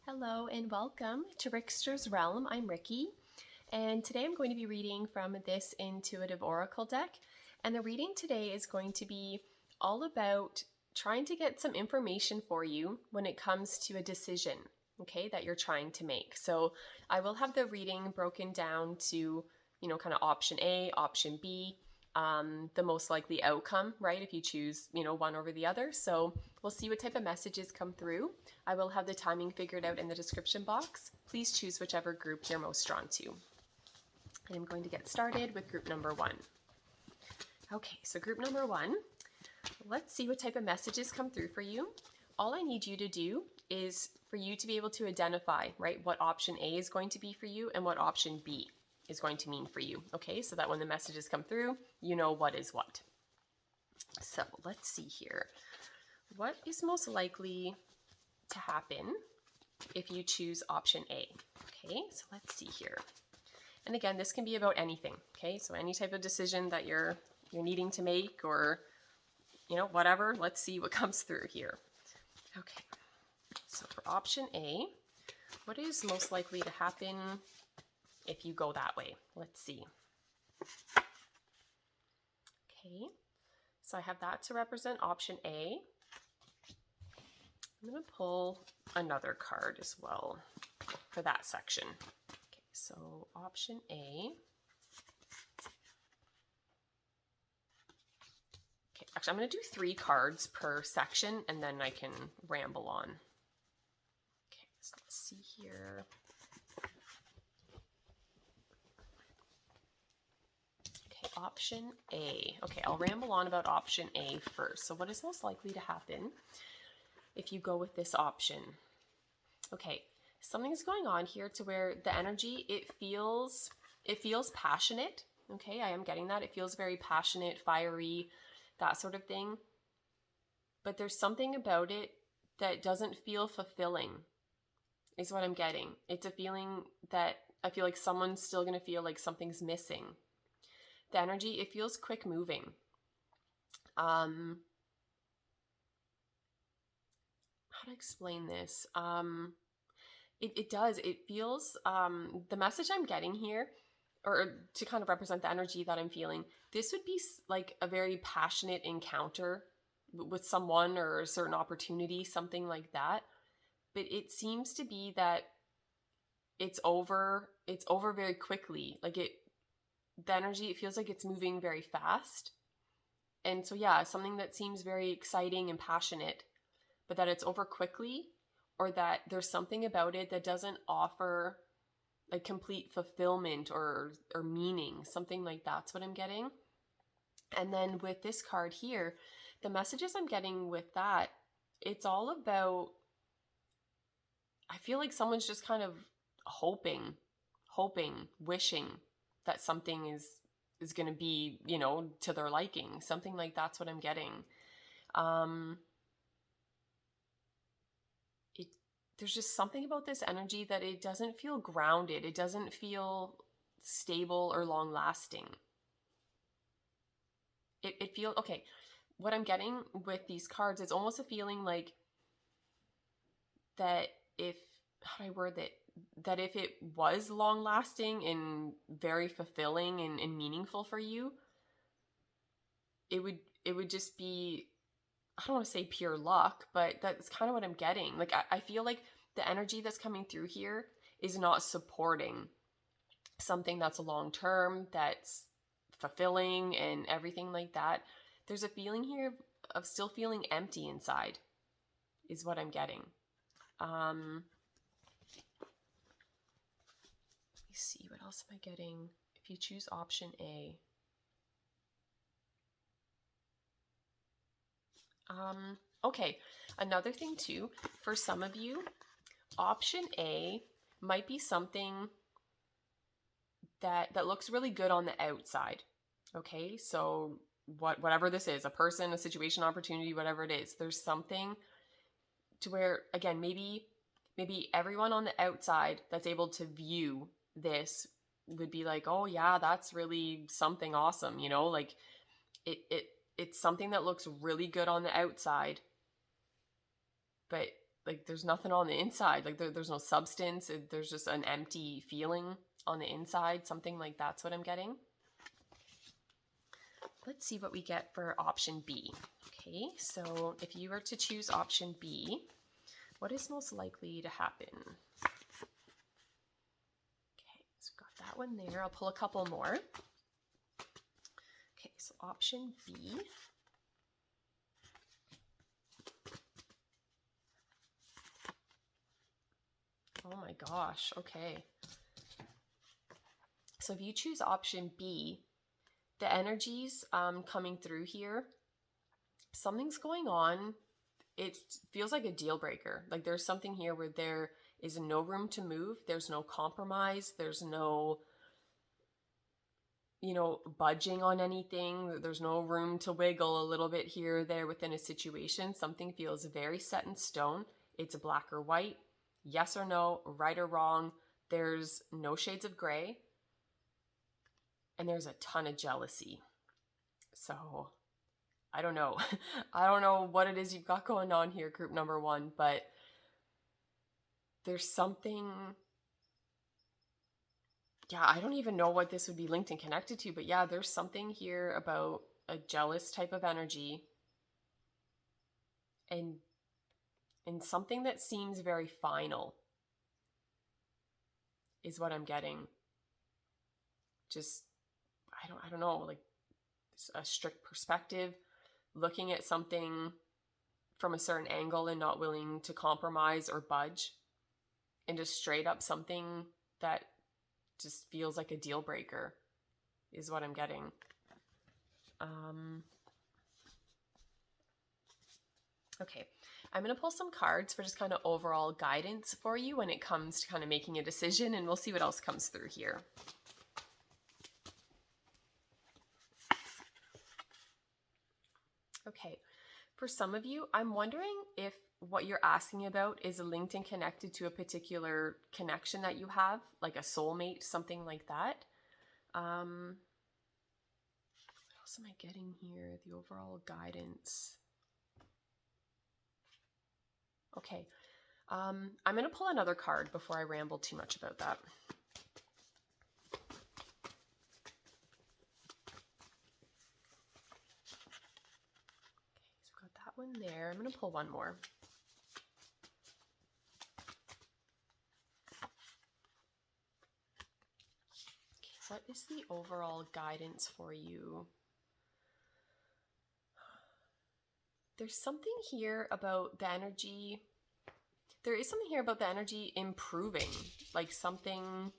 Hello and welcome to Rickster's Realm. I'm Ricky, and today I'm going to be reading from this intuitive oracle deck. And the reading today is going to be all about trying to get some information for you when it comes to a decision, okay, that you're trying to make. So I will have the reading broken down to, kind of option A, option B, the most likely outcome, right? If you choose, one over the other. So we'll see what type of messages come through. I will have the timing figured out in the description box. Please choose whichever group you're most drawn to. I'm going to get started with group number 1. Okay, so group number 1, let's see what type of messages come through for you. All I need you to do is for you to be able to identify, right, what option A is going to be for you and what option B is going to mean for you, okay? So that when the messages come through, you know what is what. So let's see here. What is most likely to happen if you choose option A? Okay, so let's see here. And again, this can be about anything, okay? So any type of decision that you're needing to make or, whatever, let's see what comes through here. Okay, so for option A, what is most likely to happen if you go that way? Let's see. Okay, so I have that to represent option A. I'm going to pull another card as well for that section. Okay, so option A. Okay, actually I'm going to do 3 cards per section and then I can ramble on. Okay, so let's see here. Option A. Okay, I'll ramble on about option A first. So what is most likely to happen if you go with this option? Okay, something's going on here to where the energy, it feels passionate. Okay, I am getting that. It feels very passionate, fiery, that sort of thing. But there's something about it that doesn't feel fulfilling, is what I'm getting. It's a feeling that I feel like someone's still going to feel like something's missing. The energy, it feels quick moving. How to explain this? It does. It feels, the message I'm getting here, or to kind of represent the energy that I'm feeling, this would be like a very passionate encounter with someone or a certain opportunity, something like that. But it seems to be that it's over very quickly. Like the energy, it feels like it's moving very fast. And so, yeah, something that seems very exciting and passionate, but that it's over quickly, or that there's something about it that doesn't offer like complete fulfillment or meaning, something like that's what I'm getting. And then with this card here, the messages I'm getting with that, it's all about, I feel like someone's just kind of hoping, wishing that something is going to be, to their liking. Something like that's what I'm getting. There's just something about this energy that it doesn't feel grounded. It doesn't feel stable or long lasting. It feels, okay, what I'm getting with these cards is almost a feeling like that how do I word that? That if it was long lasting and very fulfilling and meaningful for you, it would just be, I don't want to say pure luck, but that's kind of what I'm getting. Like I feel like the energy that's coming through here is not supporting something that's long term, that's fulfilling and everything like that. There's a feeling here of still feeling empty inside, is what I'm getting. Let me see, what else am I getting? If you choose option A. Okay, another thing too, for some of you, option A might be something that looks really good on the outside. Okay, so whatever this is, a person, a situation, opportunity, whatever it is, there's something to where, again, maybe everyone on the outside that's able to view this would be like, oh yeah, that's really something awesome, like it's something that looks really good on the outside, but like there's nothing on the inside. Like there's no substance. There's just an empty feeling on the inside. Something like that's what I'm getting. Let's see what we get for option B. Okay, so if you were to choose option B, what is most likely to happen? Okay, so we've got that one there. I'll pull a couple more. Okay, so option B. Oh my gosh, okay. So if you choose option B, the energies coming through here, something's going on. It feels like a deal breaker. Like there's something here where there is no room to move. There's no compromise. There's no, budging on anything. There's no room to wiggle a little bit here or there within a situation. Something feels very set in stone. It's black or white, yes or no, right or wrong. There's no shades of gray. And there's a ton of jealousy. So I don't know. I don't know what it is you've got going on here, group number one, but there's something. Yeah, I don't even know what this would be linked and connected to, but yeah, there's something here about a jealous type of energy and something that seems very final is what I'm getting. Just I don't know, like a strict perspective, looking at something from a certain angle and not willing to compromise or budge, and just straight up something that just feels like a deal breaker is what I'm getting. Okay, I'm going to pull some cards for just kind of overall guidance for you when it comes to kind of making a decision, and we'll see what else comes through here. Okay, for some of you, I'm wondering if what you're asking about is linked and connected to a particular connection that you have, like a soulmate, something like that. What else am I getting here? The overall guidance. Okay, I'm going to pull another card before I ramble too much about that. One there. I'm going to pull one more. Okay, what is the overall guidance for you? There's something here about the energy. There is something here about the energy improving, like something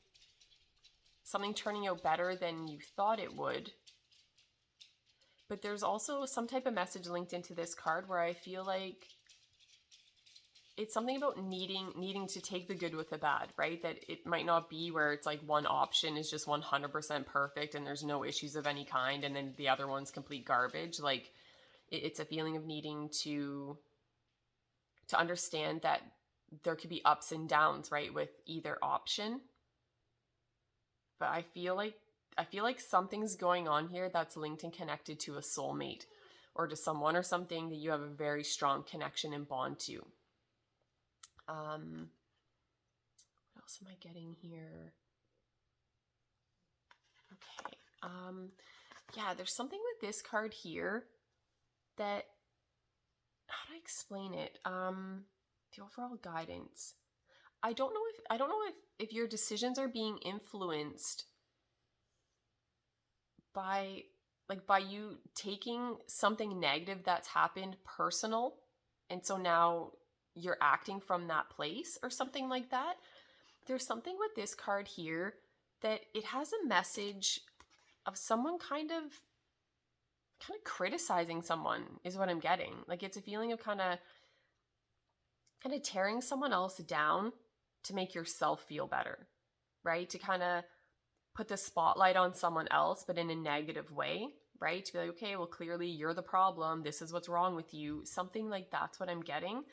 turning out better than you thought it would. But there's also some type of message linked into this card where I feel like it's something about needing to take the good with the bad, right? That it might not be where it's like one option is just 100% perfect and there's no issues of any kind, and then the other one's complete garbage. Like it's a feeling of needing to understand that there could be ups and downs, right, with either option. But I feel like something's going on here that's linked and connected to a soulmate or to someone or something that you have a very strong connection and bond to. What else am I getting here? Okay. Yeah, there's something with this card here that, how do I explain it? The overall guidance. I don't know if your decisions are being influenced by you taking something negative that's happened personal, and so now you're acting from that place or something like that. There's something with this card here that it has a message of someone kind of criticizing someone is what I'm getting. Like it's a feeling of kind of tearing someone else down to make yourself feel better, right? To kind of put the spotlight on someone else, but in a negative way, right? To be like, okay, well, clearly you're the problem. This is what's wrong with you. Something like that's what I'm getting.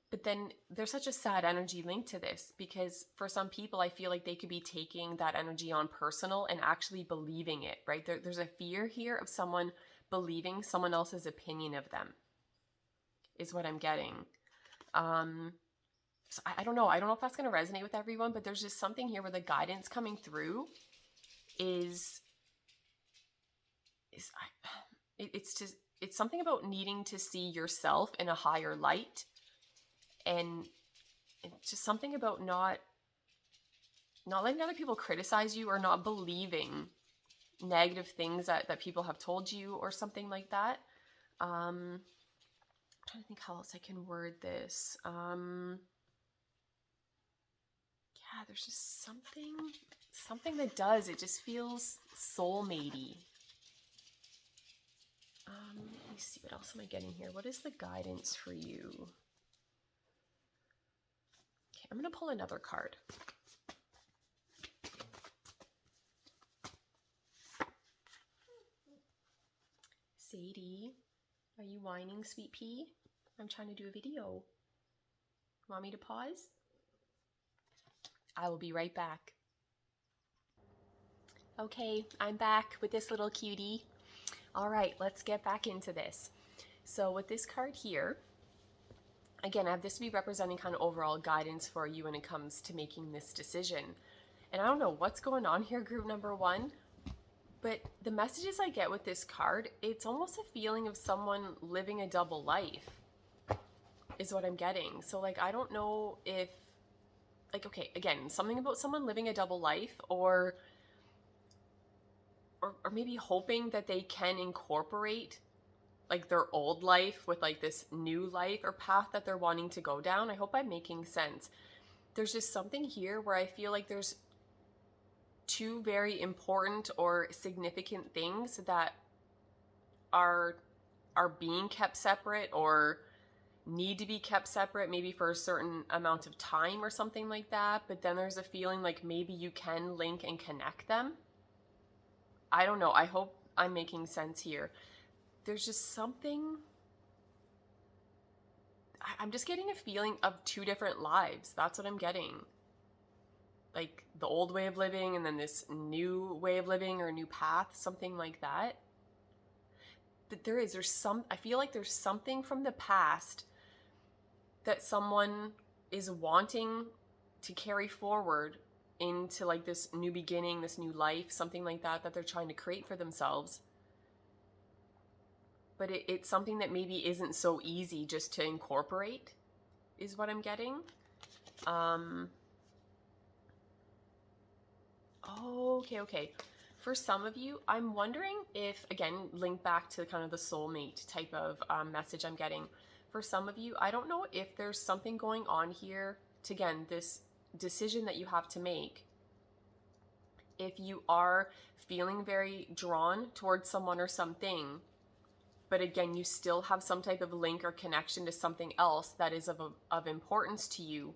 But then there's such a sad energy linked to this, because for some people, I feel like they could be taking that energy on personal and actually believing it, right? There's a fear here of someone believing someone else's opinion of them is what I'm getting. So I don't know. I don't know if that's going to resonate with everyone, but there's just something here where the guidance coming through is it's just, it's something about needing to see yourself in a higher light, and it's just something about not letting other people criticize you or not believing negative things that people have told you or something like that. I'm trying to think how else I can word this. Yeah, there's just something that does. It just feels soulmatey. Let me see, what else am I getting here? What is the guidance for you? Okay, I'm going to pull another card. Sadie, are you whining, sweet pea? I'm trying to do a video. Want me to pause? I will be right back. Okay, I'm back with this little cutie. All right, let's get back into this. So with this card here, again, I have this to be representing kind of overall guidance for you when it comes to making this decision. And I don't know what's going on here, group number one, but the messages I get with this card, it's almost a feeling of someone living a double life is what I'm getting. So like, I don't know if, like, okay, again, something about someone living a double life, or maybe hoping that they can incorporate like their old life with like this new life or path that they're wanting to go down. I hope I'm making sense. There's just something here where I feel like there's two very important or significant things that are being kept separate or need to be kept separate, maybe for a certain amount of time or something like that. But then there's a feeling like maybe you can link and connect them. I don't know. I hope I'm making sense here. There's just something, I'm just getting a feeling of two different lives. That's what I'm getting. Like the old way of living and then this new way of living or new path, something like that. But I feel like there's something from the past that someone is wanting to carry forward into like this new beginning, this new life, something like that they're trying to create for themselves. But it's something that maybe isn't so easy just to incorporate, is what I'm getting. Okay. For some of you, I'm wondering if, again, link back to kind of the soulmate type of message I'm getting. For some of you, I don't know if there's something going on here to, again, this decision that you have to make. If you are feeling very drawn towards someone or something, but again, you still have some type of link or connection to something else that is of importance to you,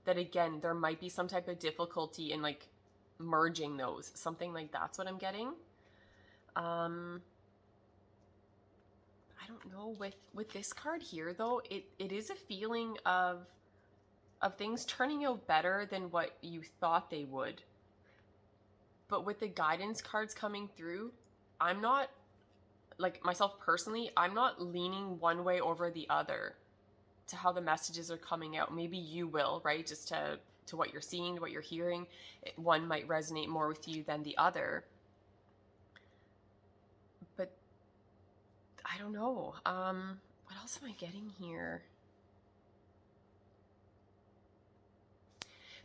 that again, there might be some type of difficulty in like merging those, something like that's what I'm getting. I don't know, with this card here though, it is a feeling of things turning out better than what you thought they would. But with the guidance cards coming through, I'm not, like myself personally, I'm not leaning one way over the other to how the messages are coming out. Maybe you will, right? Just to what you're seeing, to what you're hearing. One might resonate more with you than the other. But I don't know. What else am I getting here?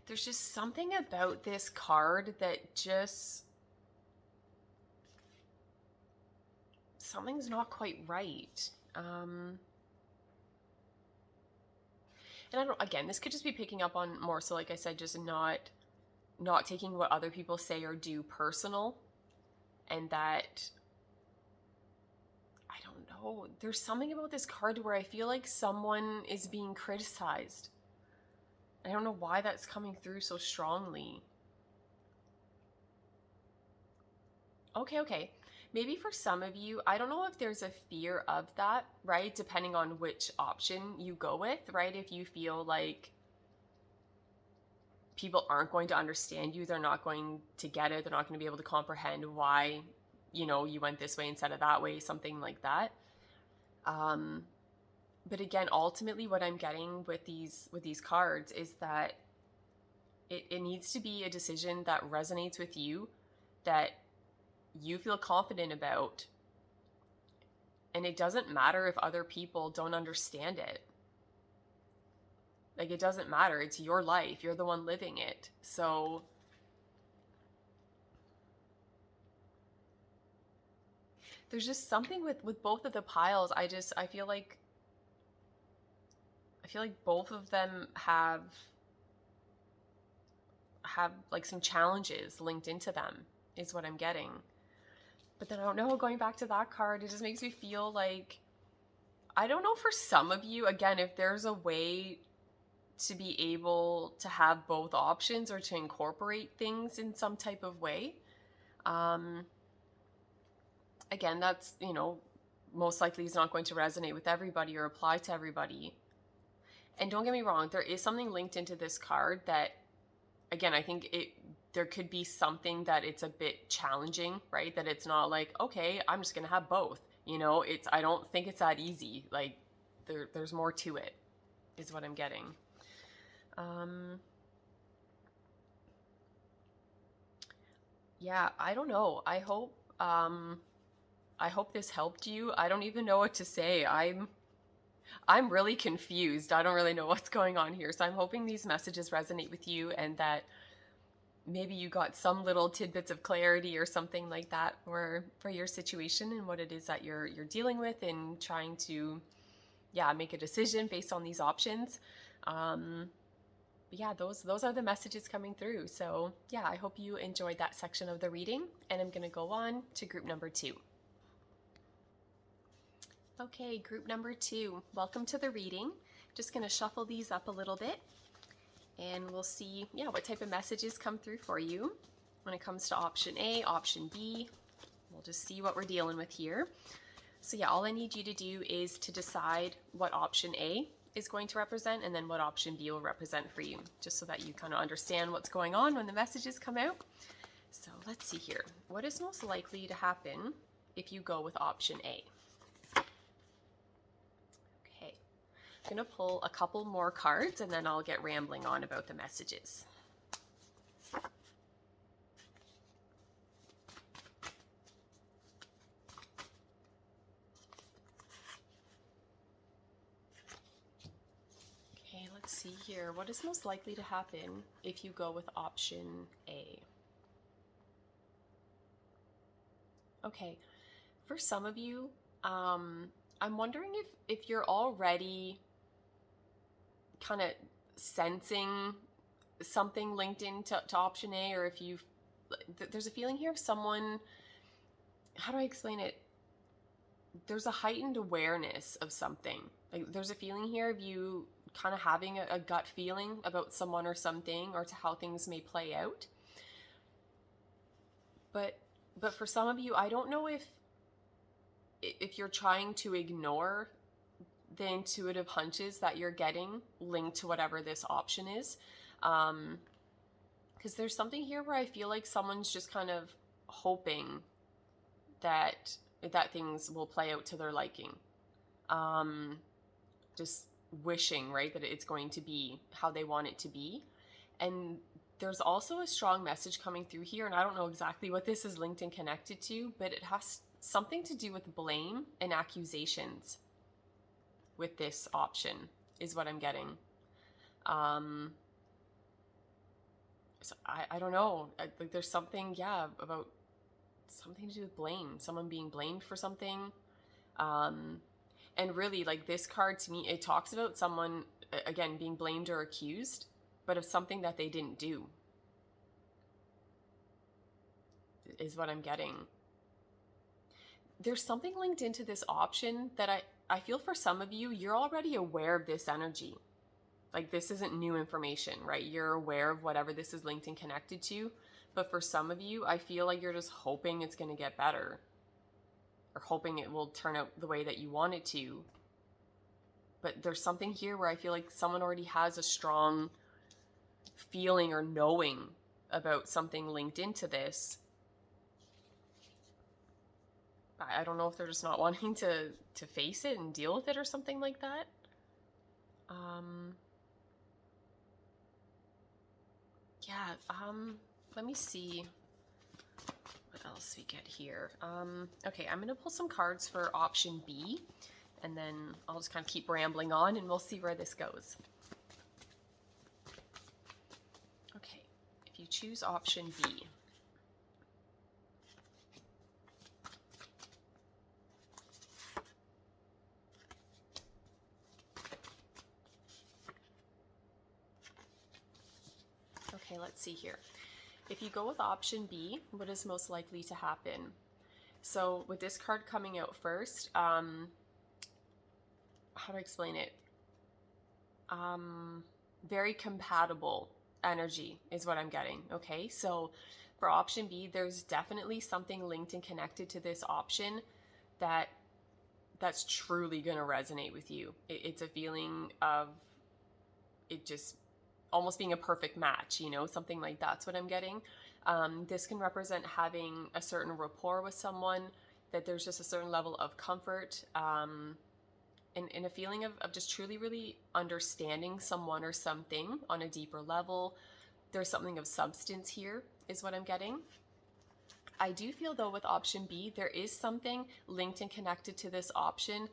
There's just something about this card that just, something's not quite right. And I don't, again, this could just be picking up on more so, like I said, just not taking what other people say or do personal. And that, I don't know, there's something about this card where I feel like someone is being criticized. I don't know why that's coming through so strongly. Okay. Maybe for some of you, I don't know if there's a fear of that, right? Depending on which option you go with, right? If you feel like people aren't going to understand you, they're not going to get it, they're not going to be able to comprehend why, you went this way instead of that way, something like that. But again, ultimately what I'm getting with these cards is that it needs to be a decision that resonates with you, that you feel confident about. And it doesn't matter if other people don't understand it. Like, it doesn't matter. It's your life. You're the one living it. So there's just something with both of the piles. I feel like both of them have like some challenges linked into them, is what I'm getting. But then I don't know, going back to that card, it just makes me feel like, I don't know, for some of you, again, if there's a way to be able to have both options or to incorporate things in some type of way. Again, that's, most likely is not going to resonate with everybody or apply to everybody. And don't get me wrong, there is something linked into this card that, again, I think there could be something that it's a bit challenging, right? That it's not like, okay, I'm just going to have both. I don't think it's that easy. Like, there's more to it, is what I'm getting. Yeah, I don't know. I hope this helped you. I don't even know what to say. I'm really confused. I don't really know what's going on here. So I'm hoping these messages resonate with you, and that maybe you got some little tidbits of clarity or something like that for your situation and what it is that you're dealing with, and trying to, make a decision based on these options. But yeah, those are the messages coming through. So yeah, I hope you enjoyed that section of the reading, and I'm going to go on to group number 2. Okay, group number 2, welcome to the reading. Just going to shuffle these up a little bit, and we'll see, what type of messages come through for you when it comes to option A, option B. We'll just see what we're dealing with here. So yeah, all I need you to do is to decide what option A is going to represent, and then what option B will represent for you, just so that you kind of understand what's going on when the messages come out. So let's see here. What is most likely to happen if you go with option A? Okay, I'm going to pull a couple more cards, and then I'll get rambling on about the messages. Okay, let's see here. What is most likely to happen if you go with option A? Okay, for some of you, I'm wondering if you're already kind of sensing something linked into option A, or if there's a feeling here of someone, how do I explain it? There's a heightened awareness of something. Like, there's a feeling here of you kind of having a gut feeling about someone or something, or to how things may play out. But for some of you, I don't know if you're trying to ignore the intuitive hunches that you're getting linked to whatever this option is. Because there's something here where I feel like someone's just kind of hoping that things will play out to their liking. Just wishing, right, that it's going to be how they want it to be. And there's also a strong message coming through here, and I don't know exactly what this is linked and connected to, but it has something to do with blame and accusations with this option, is what I'm getting. So I don't know. Like, there's something, about something to do with blame, someone being blamed for something. And really, like, this card to me, it talks about someone, again, being blamed or accused, but of something that they didn't do, is what I'm getting. There's something linked into this option that I feel for some of you, you're already aware of this energy. Like, this isn't new information, right? You're aware of whatever this is linked and connected to. But for some of you, I feel like you're just hoping it's going to get better, or hoping it will turn out the way that you want it to. But there's something here where I feel like someone already has a strong feeling or knowing about something linked into this. I don't know if they're just not wanting to face it and deal with it or something like that. Let me see what else we get here. Okay, I'm gonna pull some cards for option B, and then I'll just kind of keep rambling on and we'll see where this goes. Okay, if you choose option B. Okay, let's see here. If you go with option B, what is most likely to happen? So with this card coming out first, how do I explain it? Very compatible energy is what I'm getting. Okay, so for option B, there's definitely something linked and connected to this option that's truly going to resonate with you. It's a feeling of it just almost being a perfect match, you know, something like that's what I'm getting. This can represent having a certain rapport with someone, that there's just a certain level of comfort, and a feeling of just truly really understanding someone or something on a deeper level. There's something of substance here is what I'm getting. I do feel though with option B, there is something linked and connected to this option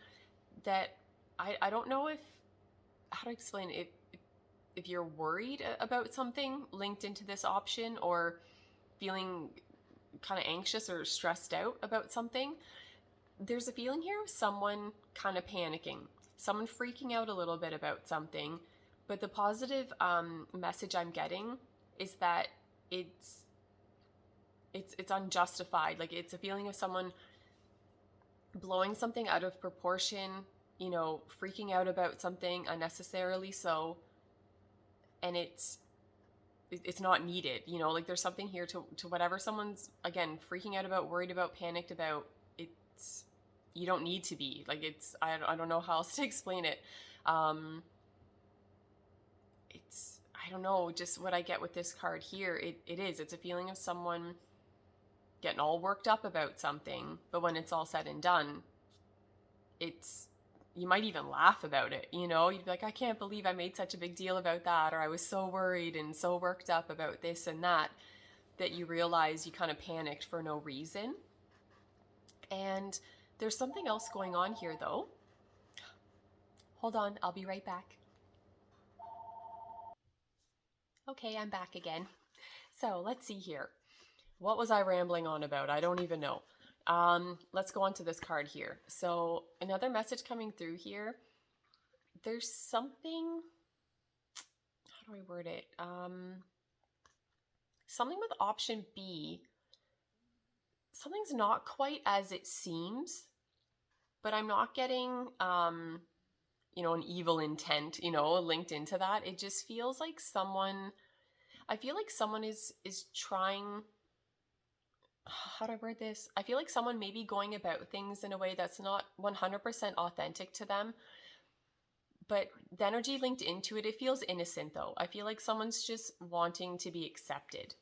that I don't know how to explain it. If you're worried about something linked into this option, or feeling kind of anxious or stressed out about something, there's a feeling here of someone kind of panicking, someone freaking out a little bit about something. But the positive message I'm getting is that it's unjustified. Like, it's a feeling of someone blowing something out of proportion, you know, freaking out about something unnecessarily so, and it's not needed, you know, like there's something here to whatever someone's, again, freaking out about, worried about, panicked about. It's, you don't need to be, like, it's, I don't know how else to explain it. It's, I don't know, just what I get with this card here, it's a feeling of someone getting all worked up about something, but when it's all said and done, you might even laugh about it, you know? You'd be like, I can't believe I made such a big deal about that, or I was so worried and so worked up about this and that you realize you kind of panicked for no reason. And there's something else going on here though. Hold on, I'll be right back. Okay, I'm back again. So let's see here. What was I rambling on about? I don't even know. Let's go on to this card here. So another message coming through here. There's something, how do I word it? Something with option B. Something's not quite as it seems, but I'm not getting, you know, an evil intent, you know, linked into that. It just feels like I feel like someone is trying, how do I word this? I feel like someone may be going about things in a way that's not 100% authentic to them. But the energy linked into it, it feels innocent though. I feel like someone's just wanting to be accepted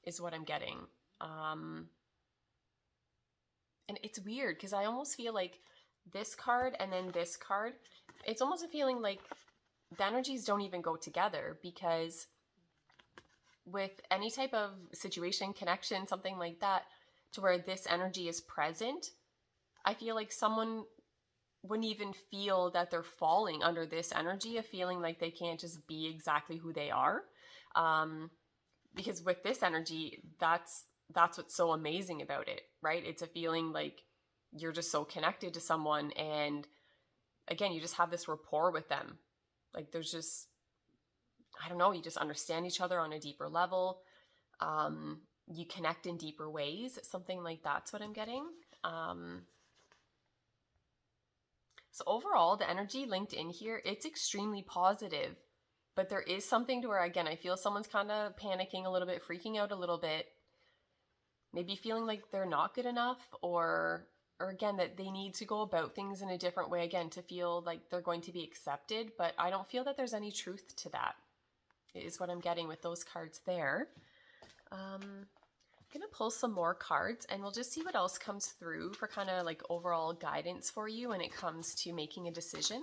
is what I'm getting. And it's weird because I almost feel like this card and then this card, it's almost a feeling like the energies don't even go together, because with any type of situation, connection, something like that, to where this energy is present, I feel like someone wouldn't even feel that they're falling under this energy of feeling like they can't just be exactly who they are. Because with this energy, that's what's so amazing about it, right? It's a feeling like you're just so connected to someone, and again, you just have this rapport with them. Like, there's just, I don't know, you just understand each other on a deeper level. You connect in deeper ways. Something like that's what I'm getting. So overall, the energy linked in here, it's extremely positive. But there is something to where, again, I feel someone's kind of panicking a little bit, freaking out a little bit, maybe feeling like they're not good enough, or again, that they need to go about things in a different way, again, to feel like they're going to be accepted. But I don't feel that there's any truth to that, is what I'm getting with those cards there. I'm gonna pull some more cards and we'll just see what else comes through for kind of like overall guidance for you when it comes to making a decision.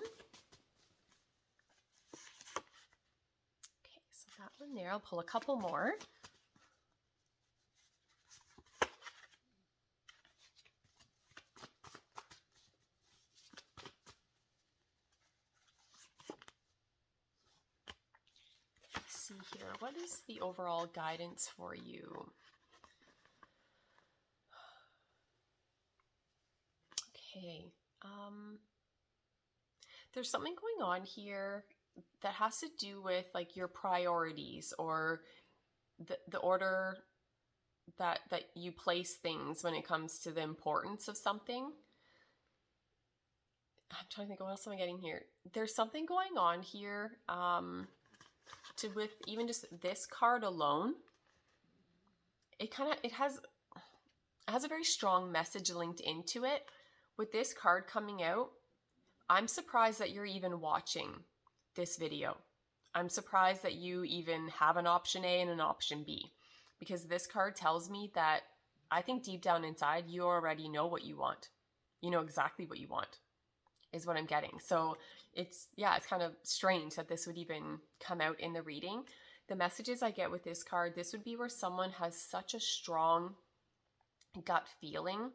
one there. I'll pull a couple more. Let's see here. What is the overall guidance for you? Okay. There's something going on here that has to do with like your priorities or the order that you place things when it comes to the importance of something. I'm trying to think, what else am I getting here? There's something going on here with even just this card alone. It has a very strong message linked into it. With this card coming out, I'm surprised that you're even watching this video. I'm surprised that you even have an option A and an option B, because this card tells me that I think deep down inside, you already know what you want. You know exactly what you want, is what I'm getting. So it's kind of strange that this would even come out in the reading. The messages I get with this card, this would be where someone has such a strong gut feeling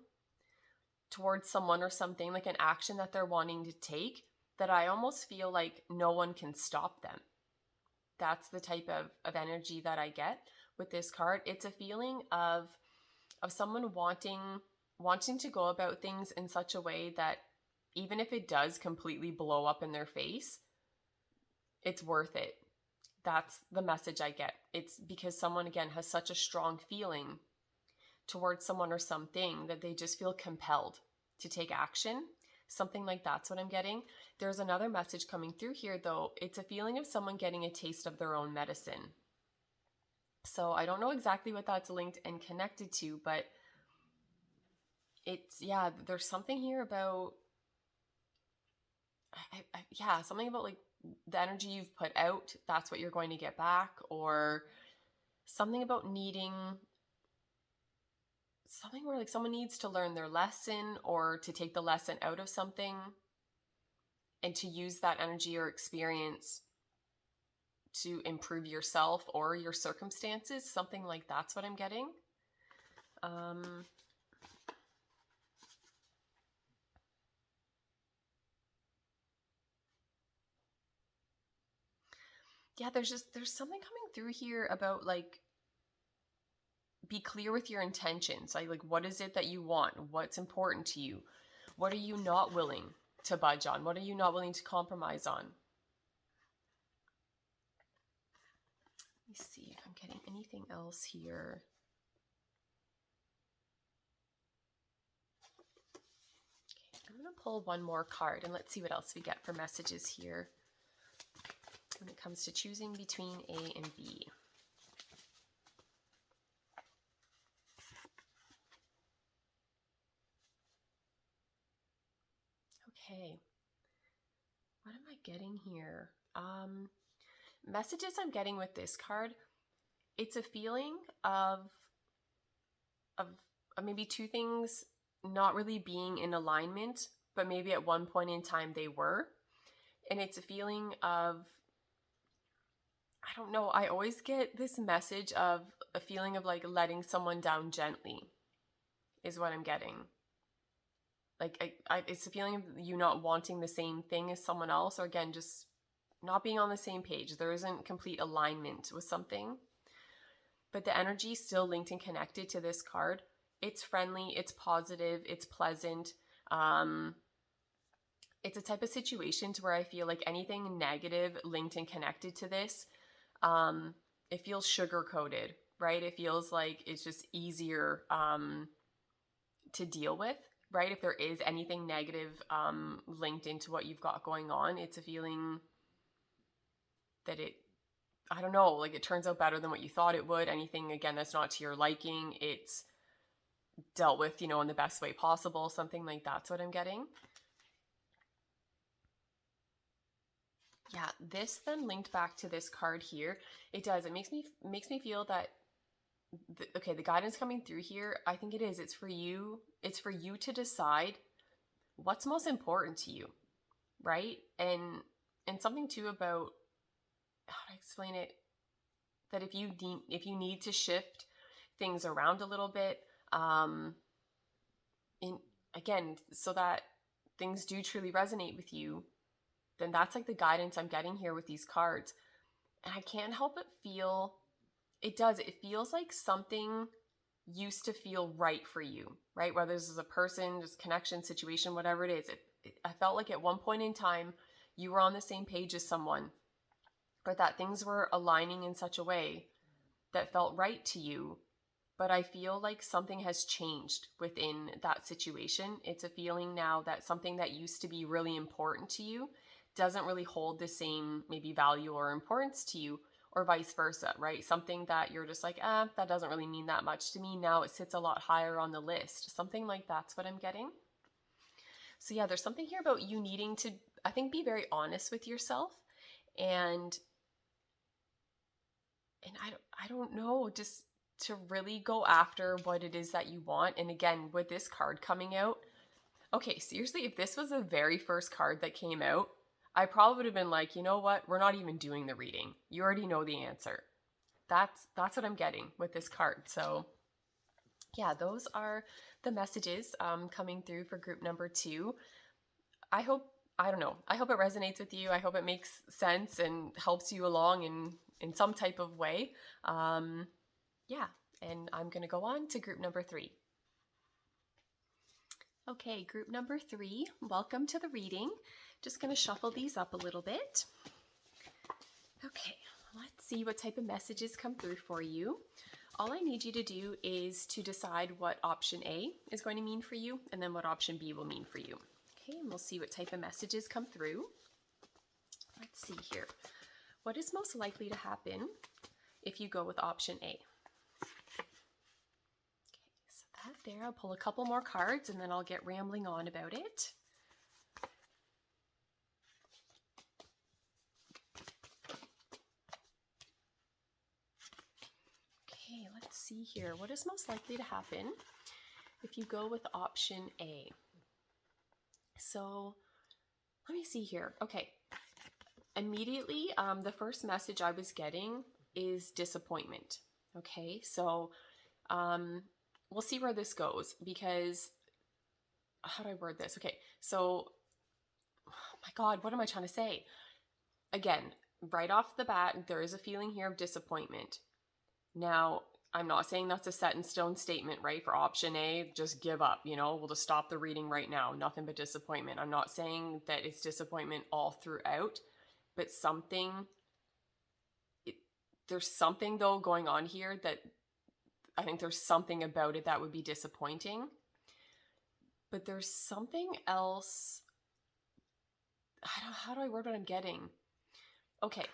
towards someone or something, like an action that they're wanting to take, that I almost feel like no one can stop them. That's the type of energy that I get with this card. It's a feeling of someone wanting to go about things in such a way that even if it does completely blow up in their face, it's worth it. That's the message I get. It's because someone, again, has such a strong feeling towards someone or something that they just feel compelled to take action. Something like that's what I'm getting. There's another message coming through here, though. It's a feeling of someone getting a taste of their own medicine. So I don't know exactly what that's linked and connected to, but it's, there's something here about, something about like the energy you've put out, that's what you're going to get back, or something about needing something where like someone needs to learn their lesson or to take the lesson out of something and to use that energy or experience to improve yourself or your circumstances. Something like that's what I'm getting. There's something coming through here about like, be clear with your intentions. Like what is it that you want? What's important to you? What are you not willing to budge on? What are you not willing to compromise on? Let me see if I'm getting anything else here. Okay, I'm going to pull one more card and let's see what else we get for messages here when it comes to choosing between A and B. Okay, what am I getting here? Messages I'm getting with this card, it's a feeling of maybe two things not really being in alignment, but maybe at one point in time they were. And it's a feeling of, I don't know, I always get this message of a feeling of like letting someone down gently is what I'm getting. Like it's a feeling of you not wanting the same thing as someone else, or again, just not being on the same page. There isn't complete alignment with something. But the energy is still linked and connected to this card. It's friendly, it's positive, it's pleasant. It's a type of situation to where I feel like anything negative linked and connected to this, it feels sugar-coated, right? It feels like it's just easier to deal with, right? If there is anything negative linked into what you've got going on, it's a feeling that I don't know, like it turns out better than what you thought it would. Anything, again, that's not to your liking, it's dealt with, in the best way possible. Something like that's what I'm getting. Yeah, this then linked back to this card here. It does. It makes me feel that the guidance coming through here, I think it is. It's for you. It's for you to decide what's most important to you, right? And something too about how to explain it. that if you need to shift things around a little bit, in again, so that things do truly resonate with you, then that's like the guidance I'm getting here with these cards. And I can't help but feel it feels like something used to feel right for you, right? Whether this is a person, just connection, situation, whatever it is. I felt like at one point in time you were on the same page as someone, or that things were aligning in such a way that felt right to you. But I feel like something has changed within that situation. It's a feeling now that something that used to be really important to you doesn't really hold the same maybe value or importance to you, or vice versa, right? Something that you're just like, that doesn't really mean that much to me. Now it sits a lot higher on the list. Something like that's what I'm getting. So yeah, there's something here about you needing to, I think, be very honest with yourself, and I don't know, just to really go after what it is that you want. And again, with this card coming out, okay, seriously, if this was the very first card that came out, I probably would have been like, you know what? We're not even doing the reading. You already know the answer. That's what I'm getting with this card. So yeah, those are the messages coming through for group number 2. I hope it resonates with you. I hope it makes sense and helps you along in some type of way. Yeah, and I'm going to go on to group number 3. Okay, group number 3, welcome to the reading. Just going to shuffle these up a little bit. Okay, let's see what type of messages come through for you. All I need you to do is to decide what option A is going to mean for you, and then what option B will mean for you. Okay, and we'll see what type of messages come through. Let's see here. What is most likely to happen if you go with option A? There, I'll pull a couple more cards and then I'll get rambling on about it. Okay, let's see here. What is most likely to happen if you go with option A? So let me see here. Okay, immediately, the first message I was getting is disappointment. Okay, so we'll see where this goes, because how do I word this? Okay, so, oh my God, what am I trying to say? Again, right off the bat, there is a feeling here of disappointment. Now, I'm not saying that's a set in stone statement, right? For option A, just give up, we'll just stop the reading right now. Nothing but disappointment. I'm not saying that it's disappointment all throughout, but there's something though going on here that I think there's something about it that would be disappointing. But there's something else. How do I word what I'm getting? Okay.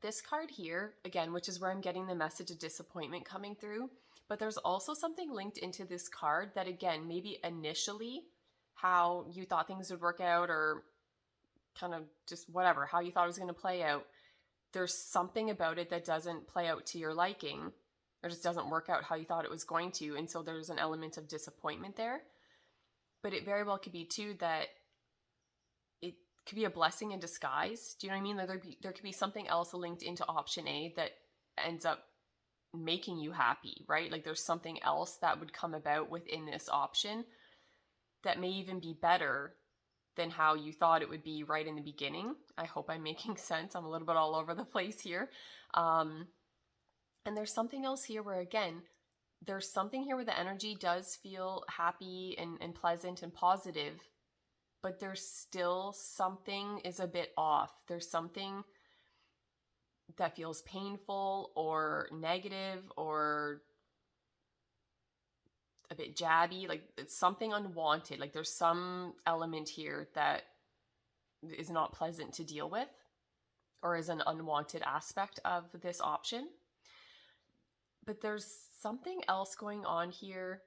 This card here, again, which is where I'm getting the message of disappointment coming through, but there's also something linked into this card that, again, maybe initially how you thought things would work out, or kind of just whatever, how you thought it was going to play out. There's something about it that doesn't play out to your liking, or just doesn't work out how you thought it was going to. And so there's an element of disappointment there. But it very well could be too that it could be a blessing in disguise. Do you know what I mean? There could be something else linked into option A that ends up making you happy, right? Like there's something else that would come about within this option that may even be better than how you thought it would be right in the beginning. I hope I'm making sense. I'm a little bit all over the place here. And there's something else here where, again, there's something here where the energy does feel happy and pleasant and positive, but there's still something is a bit off. There's something that feels painful or negative or a bit jabby, like it's something unwanted. Like there's some element here that is not pleasant to deal with, or is an unwanted aspect of this option. But there's something else going on here.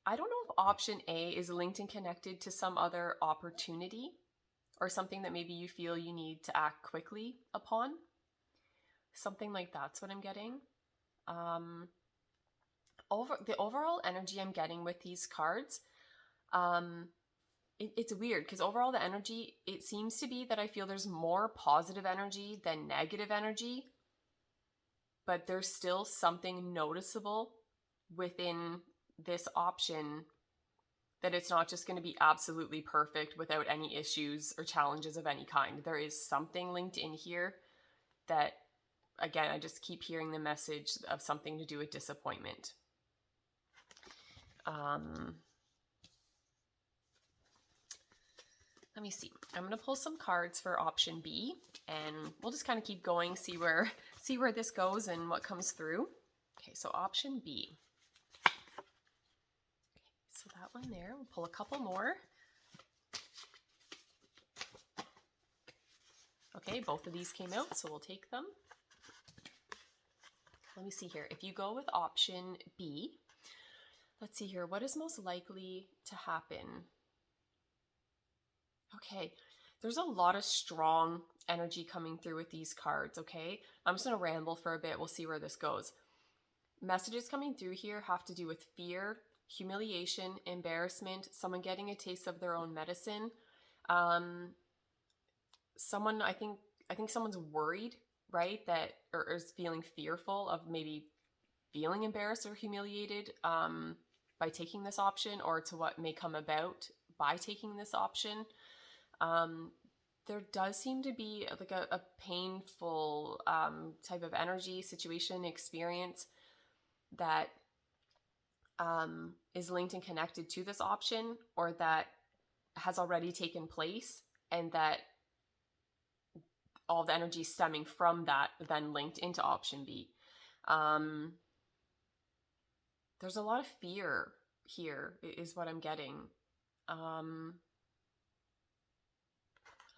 I don't know if option A is linked and connected to some other opportunity, or something that maybe you feel you need to act quickly upon. Something like that's what I'm getting. The overall energy I'm getting with these cards, it's weird, because overall the energy, it seems to be that I feel there's more positive energy than negative energy. but there's still something noticeable within this option, that it's not just going to be absolutely perfect without any issues or challenges of any kind. There is something linked in here that, again, I just keep hearing the message of something to do with disappointment. Let me see. I'm going to pull some cards for option B, and we'll just kind of keep going, see where this goes and what comes through. Okay, so option B. Okay, so that one there. We'll pull a couple more. Okay, both of these came out, so we'll take them. Let me see here. If you go with option B, let's see here. What is most likely to happen? Okay, there's a lot of strong energy coming through with these cards, okay? I'm just going to ramble for a bit. We'll see where this goes. Messages coming through here have to do with fear, humiliation, embarrassment, someone getting a taste of their own medicine. Someone, I think someone's worried, right? That, or is feeling fearful of maybe feeling embarrassed or humiliated by taking this option, or to what may come about by taking this option. There does seem to be like a painful type of energy, situation, experience that is linked and connected to this option, or that has already taken place, and that all the energy stemming from that then linked into option B. There's a lot of fear here, is what I'm getting. What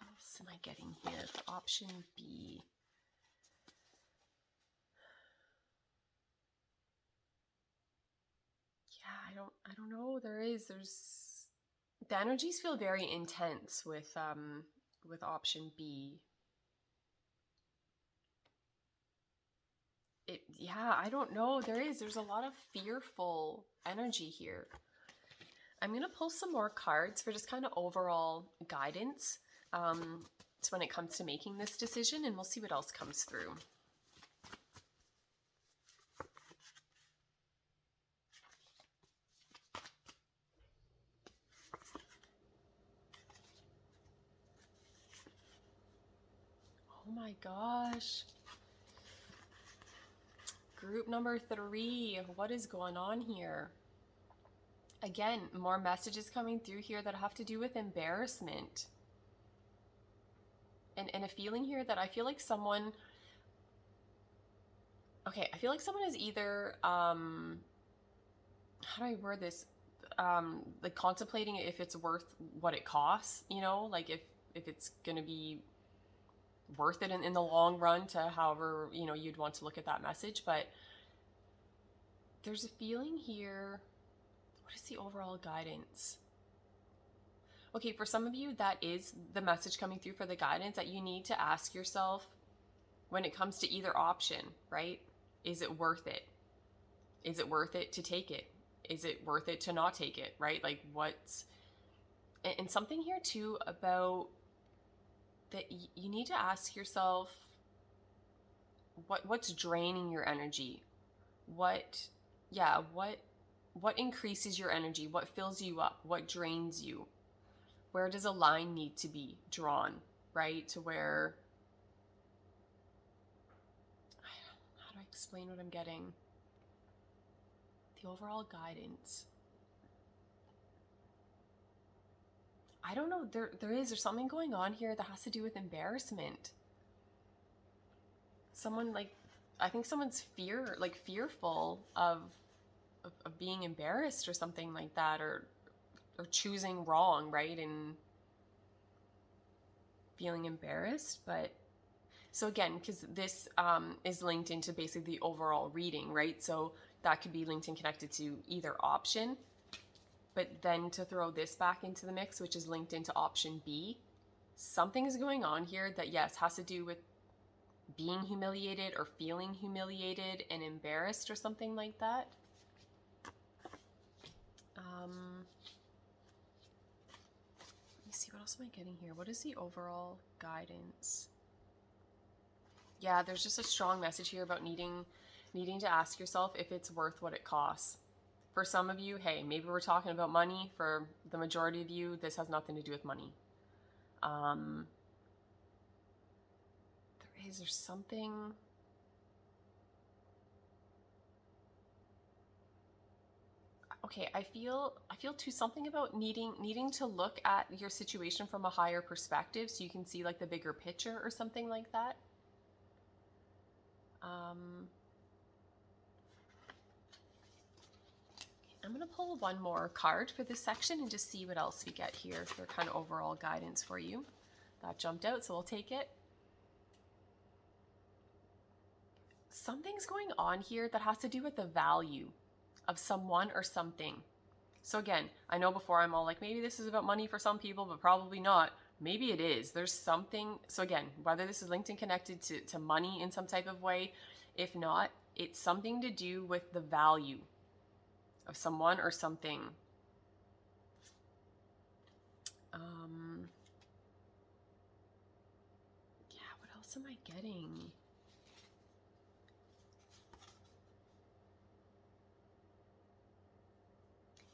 else am I getting here for option B? Yeah, I don't know. There's the energies feel very intense with option B. I don't know. There's a lot of fearful energy here. I'm going to pull some more cards for just kind of overall guidance when it comes to making this decision, and we'll see what else comes through. Oh my gosh. Group number 3, what is going on here? Again, more messages coming through here that have to do with embarrassment. And a feeling here that I feel like someone... Okay, I feel like someone is either... how do I word this? Like contemplating if it's worth what it costs, you know? Like if it's going to be worth it in the long run, to however, you know, you'd want to look at that message. But there's a feeling here. What is the overall guidance? Okay, for some of you, that is the message coming through for the guidance, that you need to ask yourself, when it comes to either option, right? Is it worth it? Is it worth it to take it? Is it worth it to not take it, right? Like what's... And something here too about that you need to ask yourself, what's draining your energy? What increases your energy? What fills you up? What drains you? Where does a line need to be drawn, right? To where... How do I explain what I'm getting? The overall guidance. I don't know. There's something going on here that has to do with embarrassment. Someone, like, I think someone's fearful of being embarrassed or something like that, or choosing wrong, right? And feeling embarrassed. But so again, because this is linked into basically the overall reading, right? So that could be linked and connected to either option. But then to throw this back into the mix, which is linked into option B, something is going on here that, yes, has to do with being humiliated or feeling humiliated and embarrassed or something like that. Let me see, what else am I getting here? What is the overall guidance? Yeah, there's just a strong message here about needing to ask yourself if it's worth what it costs. For some of you, hey, maybe we're talking about money. For the majority of you, this has nothing to do with money. There's something. Okay, I feel too something about needing to look at your situation from a higher perspective so you can see like the bigger picture or something like that. I'm going to pull one more card for this section and just see what else we get here for kind of overall guidance for you. That jumped out, so we'll take it. Something's going on here that has to do with the value of someone or something. So again, I know before I'm all like, maybe this is about money for some people, but probably not. Maybe it is. There's something. So again, whether this is linked and connected to money in some type of way, if not, it's something to do with the value of someone or something. Yeah, what else am I getting?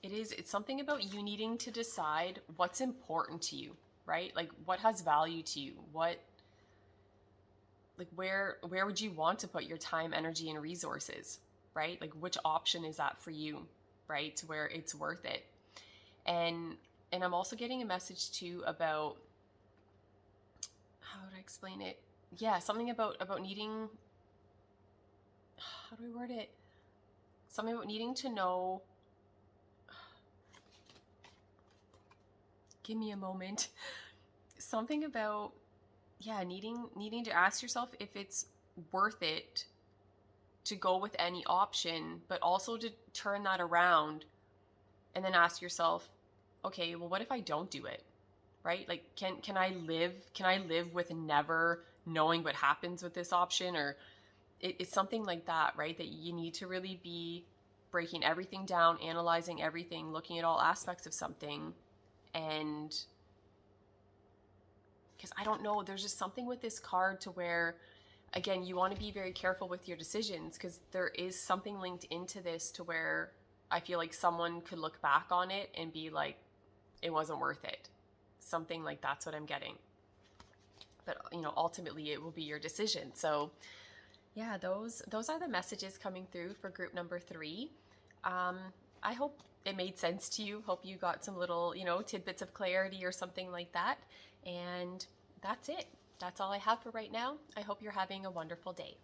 It's something about you needing to decide what's important to you, right? Like what has value to you? Where would you want to put your time, energy, and resources, right? Like which option is that for you, right? To where it's worth it. And I'm also getting a message too about, how would I explain it? Yeah, something about needing, how do I word it? Something about needing to know. Give me a moment. Something about, yeah, needing to ask yourself if it's worth it to go with any option, but also to turn that around and then ask yourself, okay, well, what if I don't do it? Right? Like, can I live with never knowing what happens with this option? Or it's something like that, right? That you need to really be breaking everything down, analyzing everything, looking at all aspects of something. And because I don't know, there's just something with this card to where, again, you want to be very careful with your decisions, because there is something linked into this to where I feel like someone could look back on it and be like, it wasn't worth it. Something like that's what I'm getting. But, ultimately it will be your decision. So yeah, those are the messages coming through for group number 3. I hope it made sense to you. Hope you got some little, tidbits of clarity or something like that. And that's it. That's all I have for right now. I hope you're having a wonderful day.